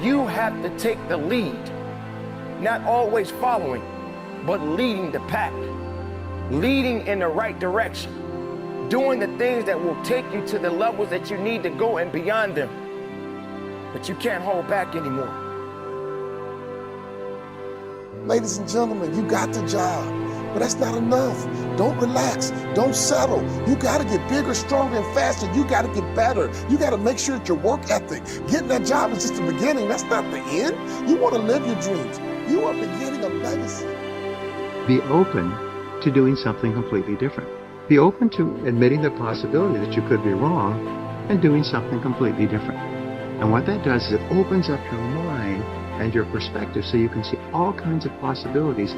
You have to take the lead, not always following, but leading the pack, leading in the right direction, doing the things that will take you to the levels that you need to go and beyond them. But you can't hold back anymore. Ladies and gentlemen, you got the job, but that's not enough. Don't relax, don't settle. You gotta get bigger, stronger, and faster. You gotta get better. You gotta make sure that your work ethic, getting that job is just the beginning. That's not the end. You wanna live your dreams. You are beginning a legacy. Be open to doing something completely different. Be open to admitting the possibility that you could be wrong and doing something completely different. And what that does is it opens up your mind and your perspective so you can see all kinds of possibilities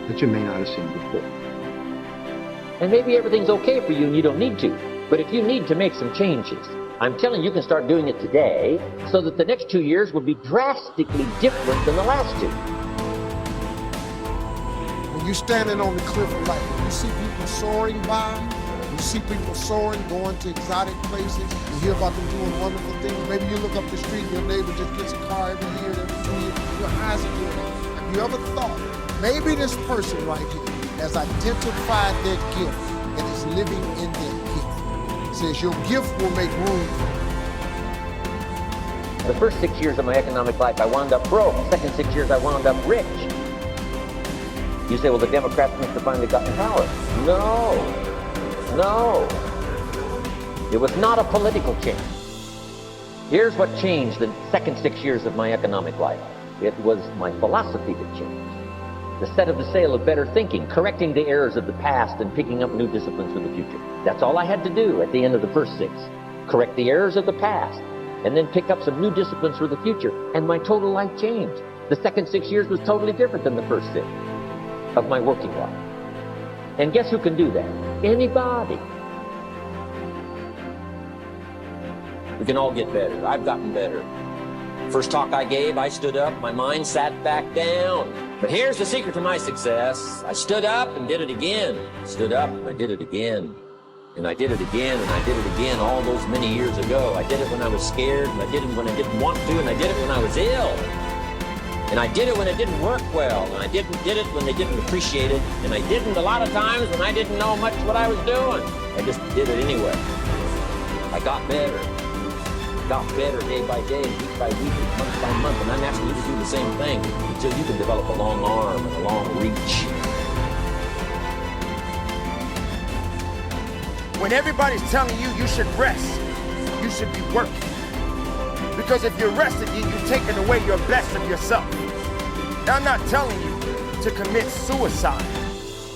that you may not have seen before. And maybe everything's okay for you and you don't need to. But if you need to make some changes, I'm telling you, you can start doing it today so that the next 2 years will be drastically different than the last 2. When you're standing on the cliff of life, when you see people soaring by, you see people soaring, going to exotic places, you hear about them doing wonderful things. Maybe you look up the street and your neighbor just gets a car every year, every 2 years. Your eyes are doing it. Have you ever thought, maybe this person right here has identified their gift and is living in their gift? It says your gift will make room. The first 6 years of my economic life, I wound up broke. The second 6 years, I wound up rich. You say, well, the Democrats must have finally gotten power. No. It was not a political change. Here's what changed the second 6 years of my economic life. It was my philosophy that changed. The set of the sail of better thinking, correcting the errors of the past and picking up new disciplines for the future. That's all I had to do at the end of the first 6. Correct the errors of the past and then pick up some new disciplines for the future. And my total life changed. The second 6 years was totally different than the first 6 of my working life. And guess who can do that? Anybody. We can all get better. I've gotten better. First talk I gave, I stood up, my mind sat back down. But here's the secret to my success. I stood up and did it again. Stood up and I did it again. And I did it again and I did it again all those many years ago. I did it when I was scared, and I did it when I didn't want to, and I did it when I was ill. And I did it when it didn't work well, and I did it when they didn't appreciate it, and I didn't a lot of times when I didn't know much what I was doing. I just did it anyway. I got better day by day, week by week, month by month, and I'm asking you to do the same thing until you can develop a long arm and a long reach. When everybody's telling you you should rest, you should be working. Because if you're resting, you're taking away your best of yourself. Now, I'm not telling you to commit suicide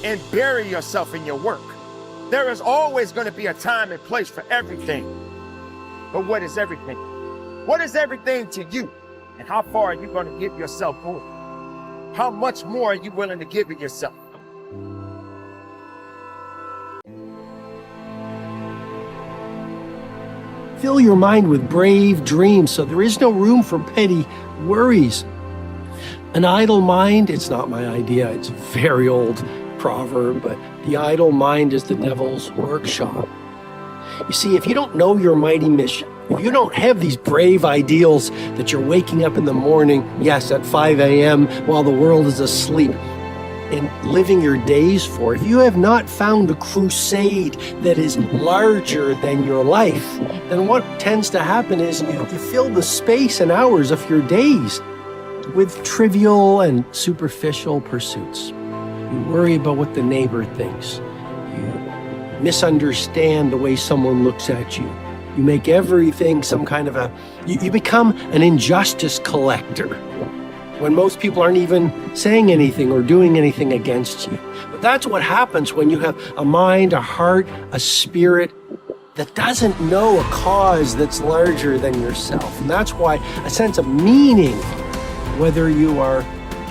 and bury yourself in your work. There is always going to be a time and place for everything. But what is everything? What is everything to you? And how far are you going to give yourself for? How much more are you willing to give it yourself? Fill your mind with brave dreams so there is no room for petty worries. An idle mind, it's not my idea, it's a very old proverb, but the idle mind is the devil's workshop. You see, if you don't know your mighty mission, if you don't have these brave ideals that you're waking up in the morning, yes, at 5 a.m. while the world is asleep, and living your days for, if you have not found a crusade that is larger than your life, then what tends to happen is you fill the space and hours of your days with trivial and superficial pursuits. You worry about what the neighbor thinks. You misunderstand the way someone looks at you. You make everything some kind of you become an injustice collector when most people aren't even saying anything or doing anything against you. But that's what happens when you have a mind, a heart, a spirit that doesn't know a cause that's larger than yourself. And that's why a sense of meaning, whether you are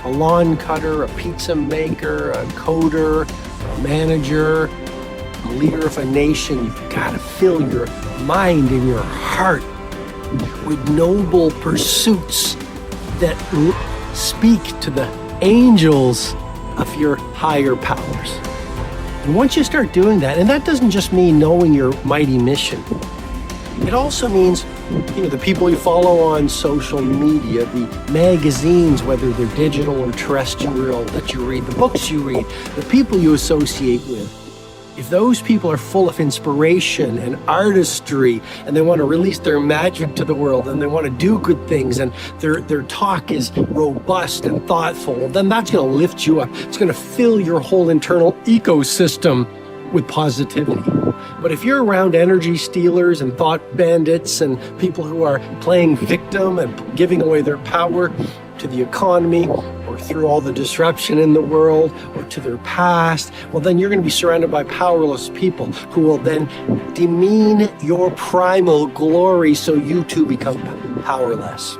a lawn cutter, a pizza maker, a coder, a manager, a leader of a nation, you've got to fill your mind and your heart with noble pursuits that speak to the angels of your higher powers. And once you start doing that, and that doesn't just mean knowing your mighty mission, it also means the people you follow on social media, the magazines, whether they're digital or terrestrial, that you read, the books you read, the people you associate with, if those people are full of inspiration and artistry, and they want to release their magic to the world, and they want to do good things, and their talk is robust and thoughtful, well, then that's going to lift you up. It's going to fill your whole internal ecosystem with positivity. But if you're around energy stealers and thought bandits and people who are playing victim and giving away their power to the economy or through all the disruption in the world or to their past, well, then you're going to be surrounded by powerless people who will then demean your primal glory so you too become powerless.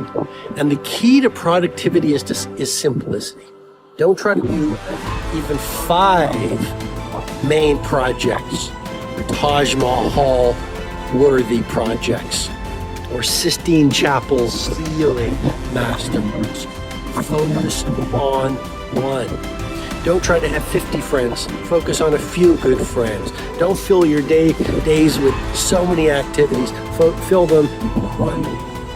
And the key to productivity is simplicity. Don't try to do even 5 main projects, Taj Mahal worthy projects, or Sistine Chapel ceiling masterworks. Focus on one. Don't try to have 50 friends. Focus on a few good friends. Don't fill your days with so many activities. Fill them with one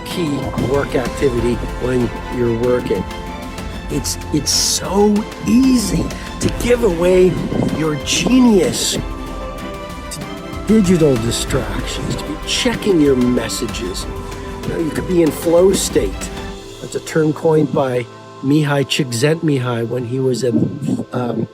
key work activity when you're working. It's so easy to give away your genius to digital distractions, to be checking your messages. You could be in flow state. That's a term coined by Mihai Csikszentmihalyi when he was at the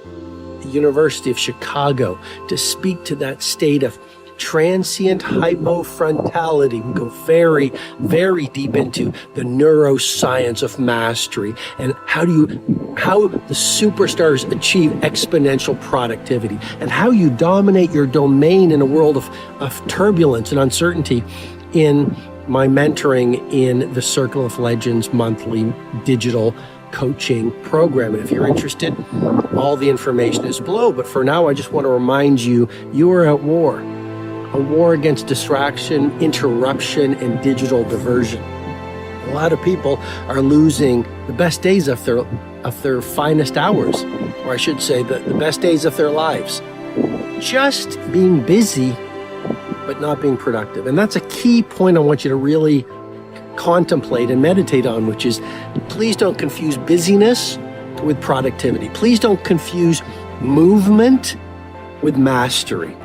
University of Chicago, to speak to that state of transient hypofrontality. We go very, very deep into the neuroscience of mastery and how the superstars achieve exponential productivity, and how you dominate your domain in a world of turbulence and uncertainty in my mentoring in the Circle of Legends monthly digital coaching program. And if you're interested, all the information is below. But for now, I just want to remind you, you are at war. A war against distraction, interruption, and digital diversion. A lot of people are losing the best days of their finest hours, or I should say the best days of their lives, just being busy but not being productive. And that's a key point I want you to really contemplate and meditate on, which is, please don't confuse busyness with productivity. Please don't confuse movement with mastery.